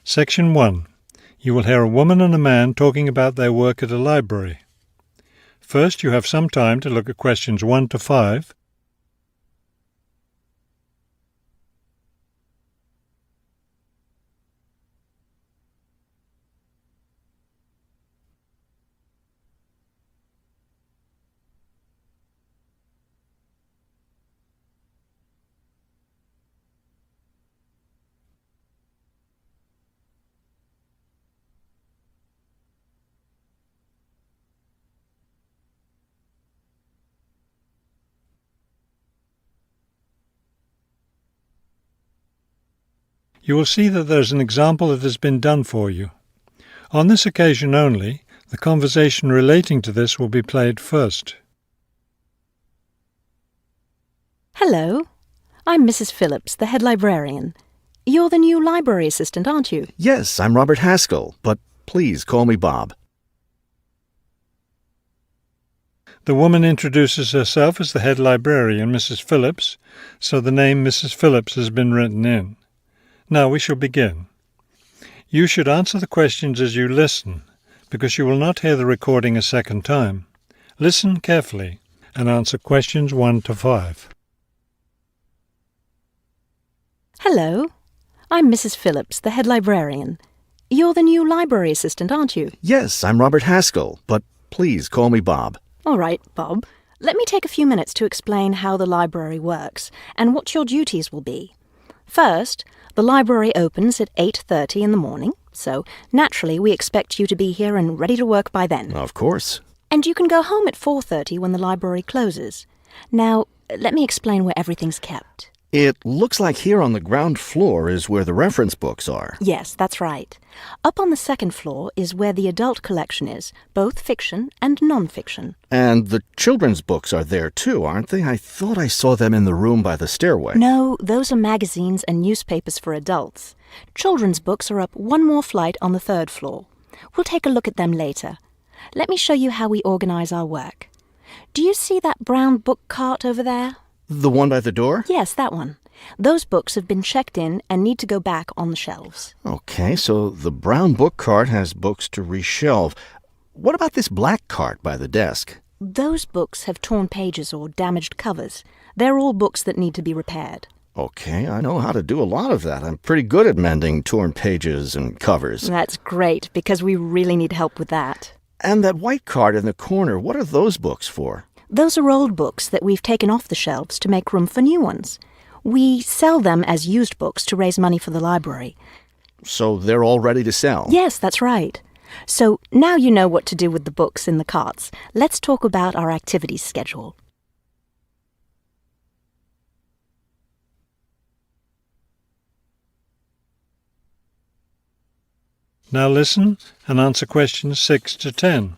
Section 1. You will hear a woman and a man talking about their work at a library. First, you have some time to look at questions 1 to 5. You will see that there is an example that has been done for you. On this occasion only, the conversation relating to this will be played first. Hello, I'm Mrs. Phillips, the head librarian. You're the new library assistant, aren't you? Yes, I'm Robert Haskell, but please call me Bob. The woman introduces herself as the head librarian, Mrs. Phillips, so the name Mrs. Phillips has been written in. Now we shall begin. You should answer the questions as you listen, because you will not hear the recording a second time. Listen carefully and answer questions 1 to 5. Hello, I'm Mrs. Phillips, the head librarian. You're the new library assistant, aren't you? Yes, I'm Robert Haskell, but please call me Bob. All right, Bob. Let me take a few minutes to explain how the library works and what your duties will be. First, the library opens at 8:30 in the morning, so naturally we expect you to be here and ready to work by then. Of course. And you can go home at 4:30 when the library closes. Now, let me explain where everything's kept. It looks like here on the ground floor is where the reference books are. Yes, that's right. Up on the second floor is where the adult collection is, both fiction and non-fiction. And the children's books are there too, aren't they? I thought I saw them in the room by the stairway. No, those are magazines and newspapers for adults. Children's books are up one more flight on the third floor. We'll take a look at them later. Let me show you how we organize our work. Do you see that brown book cart over there? The one by the door? Yes, that one. Those books have been checked in and need to go back on the shelves. Okay, so the brown book cart has books to reshelve. What about this black cart by the desk? Those books have torn pages or damaged covers. They're all books that need to be repaired. Okay, I know how to do a lot of that. I'm pretty good at mending torn pages and covers. That's great, because we really need help with that. And that white cart in the corner, what are those books for? Those are old books that we've taken off the shelves to make room for new ones. We sell them as used books to raise money for the library. So they're all ready to sell? Yes, that's right. So now you know what to do with the books in the carts. Let's talk about our activities schedule. Now listen and answer questions 6 to 10.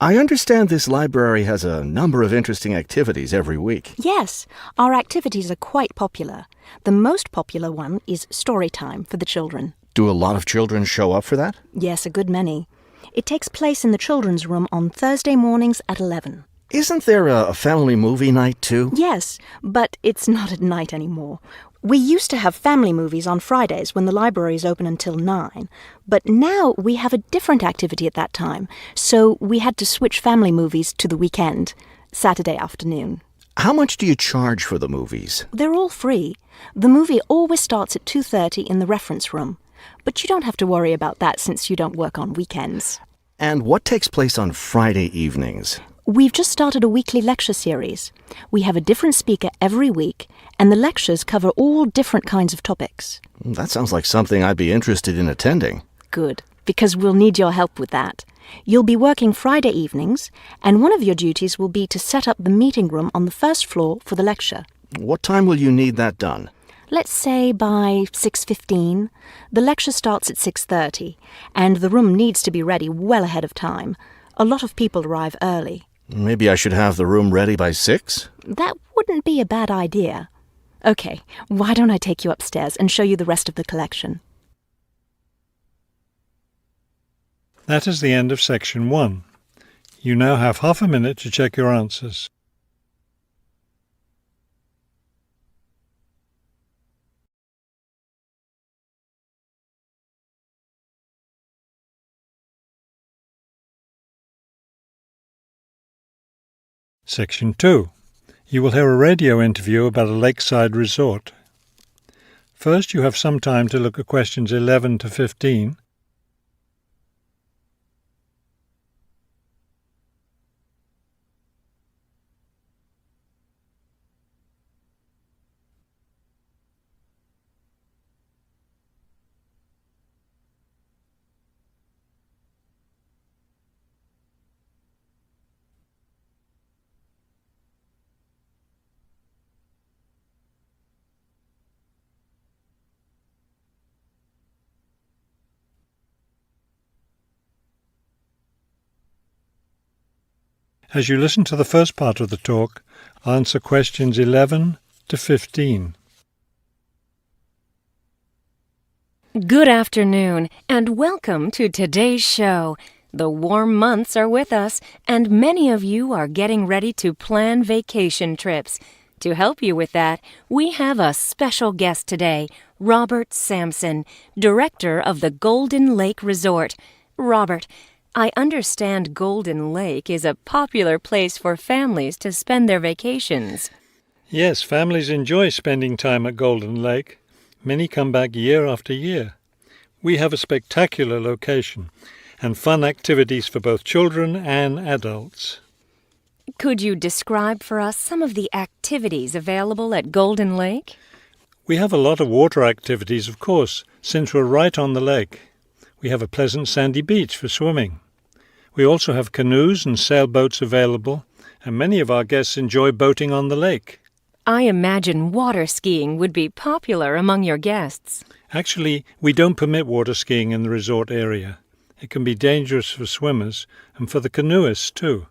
I understand this library has a number of interesting activities every week. Yes, our activities are quite popular. The most popular one is story time for the children. Do a lot of children show up for that? Yes, a good many. It takes place in the children's room on Thursday mornings at 11. Isn't there a family movie night too? Yes, but it's not at night anymore. We used to have family movies on Fridays when the library is open until 9, but now we have a different activity at that time, so we had to switch family movies to the weekend, Saturday afternoon. How much do you charge for the movies? They're all free. The movie always starts at 2:30 in the reference room, but you don't have to worry about that since you don't work on weekends. And what takes place on Friday evenings? We've just started a weekly lecture series. We have a different speaker every week, and the lectures cover all different kinds of topics. That sounds like something I'd be interested in attending. Good, because we'll need your help with that. You'll be working Friday evenings, and one of your duties will be to set up the meeting room on the first floor for the lecture. What time will you need that done? Let's say by 6:15. The lecture starts at 6:30, and the room needs to be ready well ahead of time. A lot of people arrive early. Maybe I should have the room ready by 6? That wouldn't be a bad idea. Okay, why don't I take you upstairs and show you the rest of the collection? That is the end of section 1. You now have half a minute to check your answers. Section 2. You will hear a radio interview about a lakeside resort. First, you have some time to look at questions 11 to 15. As you listen to the first part of the talk, answer questions 11 to 15. Good afternoon, and welcome to today's show. The warm months are with us, and many of you are getting ready to plan vacation trips. To help you with that, we have a special guest today, Robert Sampson, director of the Golden Lake Resort. Robert, I understand Golden Lake is a popular place for families to spend their vacations. Yes, families enjoy spending time at Golden Lake. Many come back year after year. We have a spectacular location and fun activities for both children and adults. Could you describe for us some of the activities available at Golden Lake? We have a lot of water activities, of course, since we're right on the lake. We have a pleasant sandy beach for swimming. We also have canoes and sailboats available, and many of our guests enjoy boating on the lake. I imagine water skiing would be popular among your guests. Actually, we don't permit water skiing in the resort area. It can be dangerous for swimmers and for the canoeists too.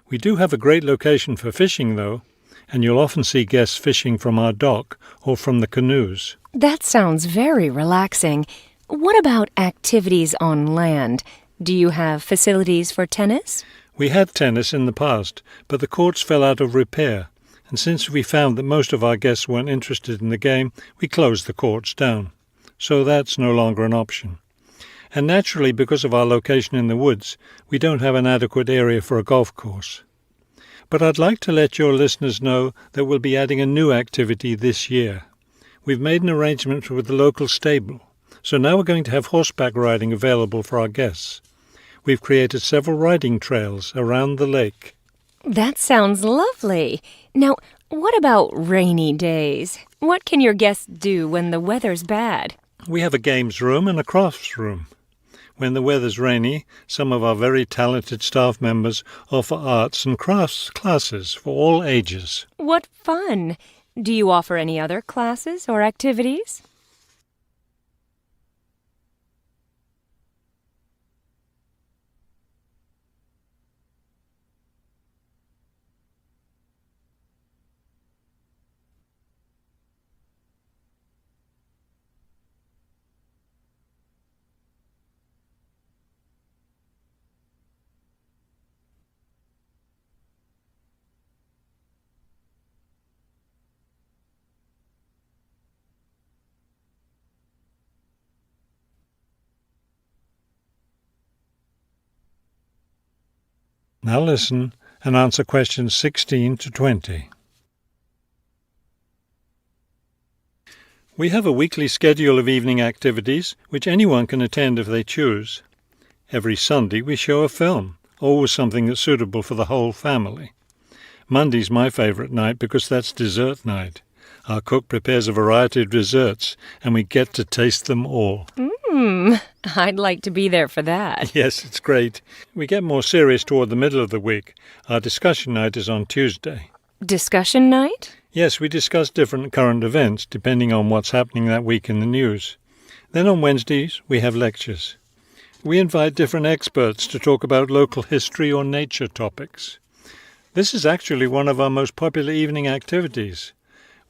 We do have a great location for fishing, though, and you'll often see guests fishing from our dock or from the canoes. That sounds very relaxing. What about activities on land? Do you have facilities for tennis? We had tennis in the past, but the courts fell out of repair, and since we found that most of our guests weren't interested in the game, we closed the courts down. So that's no longer an option. And naturally, because of our location in the woods, we don't have an adequate area for a golf course. But I'd like to let your listeners know that we'll be adding a new activity this year. We've made an arrangement with the local stable, so now we're going to have horseback riding available for our guests. We've created several riding trails around the lake. That sounds lovely. Now, what about rainy days? What can your guests do when the weather's bad? We have a games room and a crafts room. When the weather's rainy, some of our very talented staff members offer arts and crafts classes for all ages. What fun! Do you offer any other classes or activities? Now listen and answer questions 16 to 20. We have a weekly schedule of evening activities which anyone can attend if they choose. Every Sunday we show a film, always something that's suitable for the whole family. Monday's my favourite night because that's dessert night. Our cook prepares a variety of desserts and we get to taste them all. I'd like to be there for that. Yes, it's great. We get more serious toward the middle of the week. Our discussion night is on Tuesday. Discussion night? Yes, we discuss different current events depending on what's happening that week in the news. Then on Wednesdays, we have lectures. We invite different experts to talk about local history or nature topics. This is actually one of our most popular evening activities.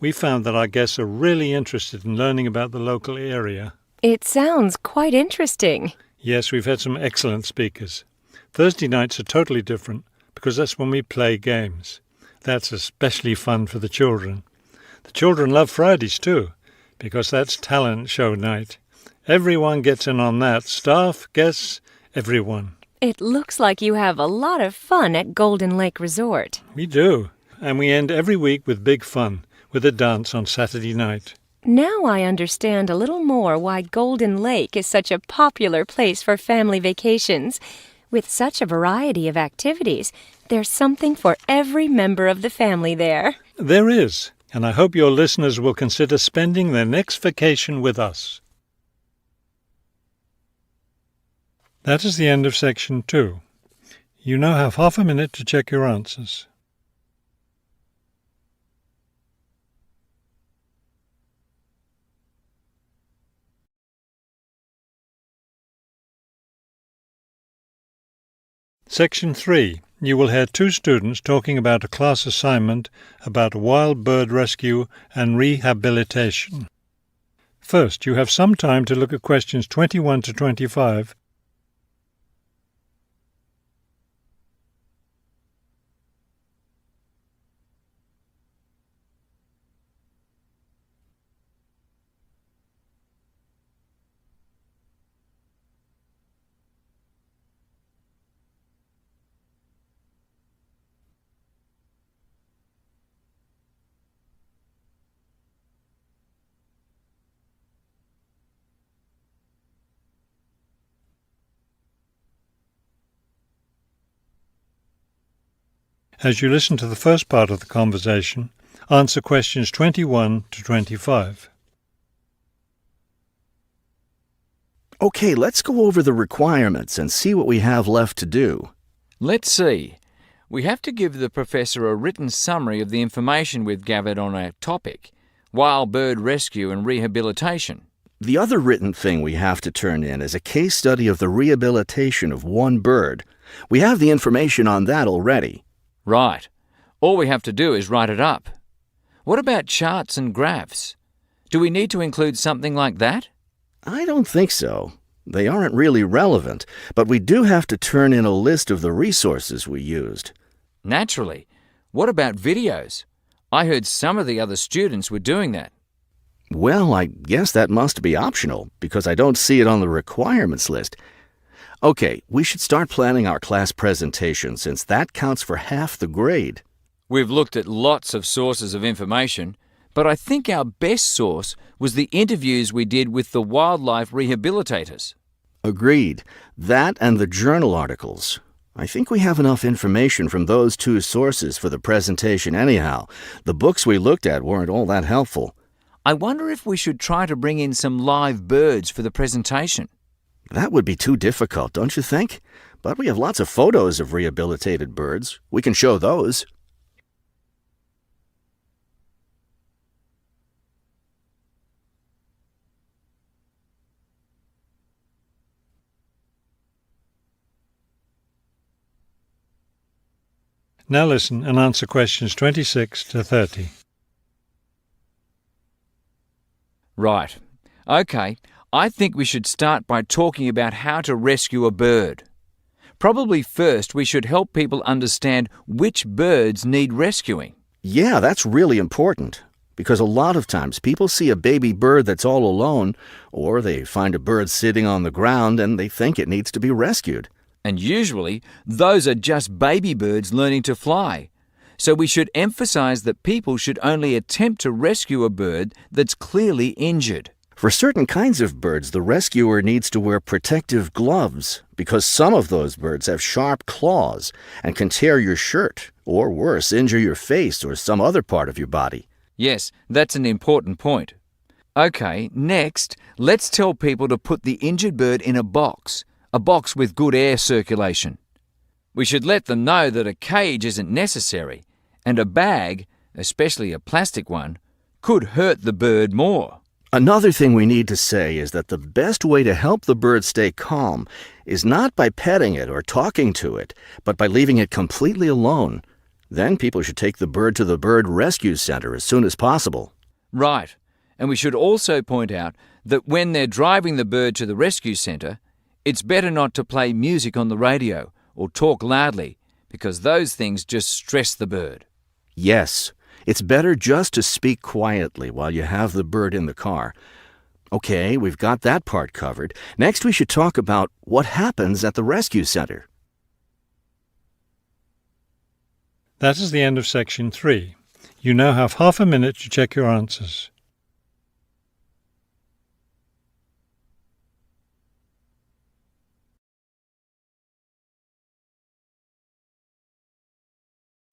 We found that our guests are really interested in learning about the local area. It sounds quite interesting. Yes, we've had some excellent speakers. Thursday nights are totally different because that's when we play games. That's especially fun for the children. The children love Fridays too because that's talent show night. Everyone gets in on that. Staff, guests, everyone. It looks like you have a lot of fun at Golden Lake Resort. We do. And we end every week with big fun, with a dance on Saturday night. Now I understand a little more why Golden Lake is such a popular place for family vacations. With such a variety of activities, there's something for every member of the family there. There is, and I hope your listeners will consider spending their next vacation with us. That is the end of Section 2. You now have half a minute to check your answers. Section 3. You will hear two students talking about a class assignment about wild bird rescue and rehabilitation. First, you have some time to look at questions 21 to 25. As you listen to the first part of the conversation, answer questions 21 to 25. Okay, let's go over the requirements and see what we have left to do. Let's see. We have to give the professor a written summary of the information we've gathered on our topic, wild bird rescue and rehabilitation. The other written thing we have to turn in is a case study of the rehabilitation of one bird. We have the information on that already. Right. All we have to do is write it up. What about charts and graphs? Do we need to include something like that? I don't think so. They aren't really relevant, but we do have to turn in a list of the resources we used. Naturally. What about videos? I heard some of the other students were doing that. Well, I guess that must be optional, because I don't see it on the requirements list. Okay, we should start planning our class presentation, since that counts for half the grade. We've looked at lots of sources of information, but I think our best source was the interviews we did with the wildlife rehabilitators. Agreed. That and the journal articles. I think we have enough information from those two sources for the presentation anyhow. The books we looked at weren't all that helpful. I wonder if we should try to bring in some live birds for the presentation. That would be too difficult, don't you think? But we have lots of photos of rehabilitated birds. We can show those. Now listen and answer questions 26 to 30. Right. Okay. I think we should start by talking about how to rescue a bird. Probably first we should help people understand which birds need rescuing. Yeah, that's really important, because a lot of times people see a baby bird that's all alone, or they find a bird sitting on the ground and they think it needs to be rescued. And usually those are just baby birds learning to fly. So we should emphasize that people should only attempt to rescue a bird that's clearly injured. For certain kinds of birds, the rescuer needs to wear protective gloves because some of those birds have sharp claws and can tear your shirt, or worse, injure your face or some other part of your body. Yes, that's an important point. Okay, next, let's tell people to put the injured bird in a box with good air circulation. We should let them know that a cage isn't necessary, and a bag, especially a plastic one, could hurt the bird more. Another thing we need to say is that the best way to help the bird stay calm is not by petting it or talking to it, but by leaving it completely alone. Then people should take the bird to the bird rescue center as soon as possible. Right, and we should also point out that when they're driving the bird to the rescue center, it's better not to play music on the radio or talk loudly, because those things just stress the bird. Yes. It's better just to speak quietly while you have the bird in the car. Okay, we've got that part covered. Next, we should talk about what happens at the rescue center. That is the end of section 3. You now have half a minute to check your answers.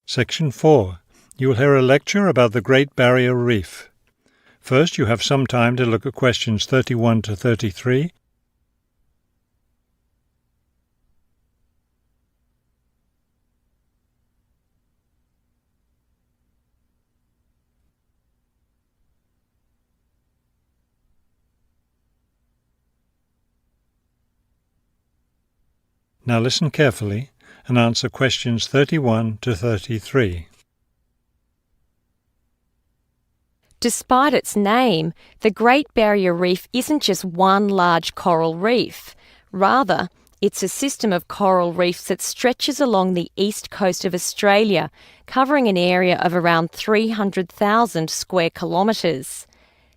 Section 4. You will hear a lecture about the Great Barrier Reef. First, you have some time to look at questions 31 to 33. Now listen carefully and answer questions 31 to 33. Despite its name, the Great Barrier Reef isn't just one large coral reef. Rather, it's a system of coral reefs that stretches along the east coast of Australia, covering an area of around 300,000 square kilometres.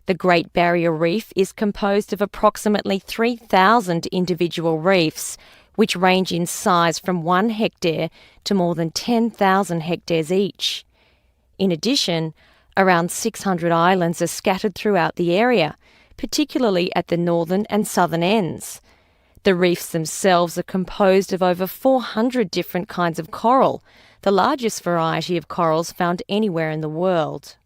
The Great Barrier Reef is composed of approximately 3,000 individual reefs, which range in size from 1 hectare to more than 10,000 hectares each. In addition, around 600 islands are scattered throughout the area, particularly at the northern and southern ends. The reefs themselves are composed of over 400 different kinds of coral, the largest variety of corals found anywhere in the world.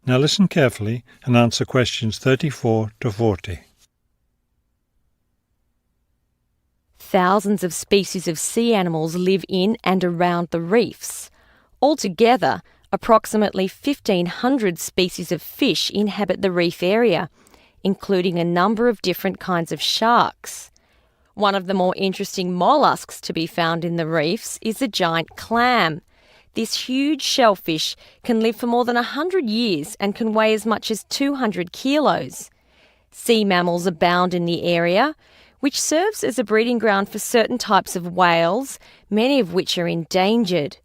Now listen carefully and answer questions 34 to 40. Thousands of species of sea animals live in and around the reefs. Altogether, approximately 1,500 species of fish inhabit the reef area, including a number of different kinds of sharks. One of the more interesting mollusks to be found in the reefs is the giant clam. This huge shellfish can live for more than 100 years and can weigh as much as 200 kilos. Sea mammals abound in the area, which serves as a breeding ground for certain types of whales, many of which are endangered.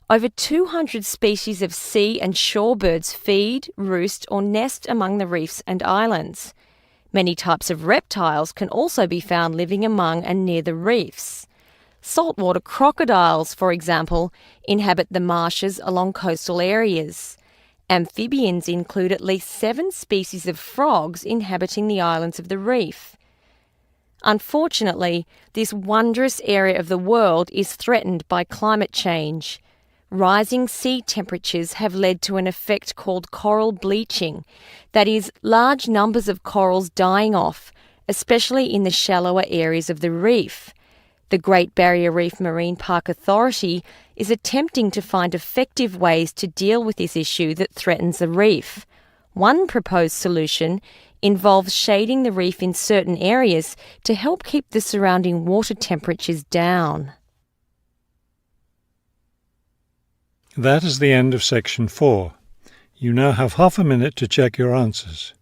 Over 200 species of sea and shore birds feed, roost or nest among the reefs and islands. Many types of reptiles can also be found living among and near the reefs. Saltwater crocodiles, for example, inhabit the marshes along coastal areas. Amphibians include at least 7 species of frogs inhabiting the islands of the reef. Unfortunately, this wondrous area of the world is threatened by climate change. Rising sea temperatures have led to an effect called coral bleaching, that is, large numbers of corals dying off, especially in the shallower areas of the reef. The Great Barrier Reef Marine Park Authority is attempting to find effective ways to deal with this issue that threatens the reef. One proposed solution involves shading the reef in certain areas to help keep the surrounding water temperatures down. That is the end of section 4. You now have half a minute to check your answers.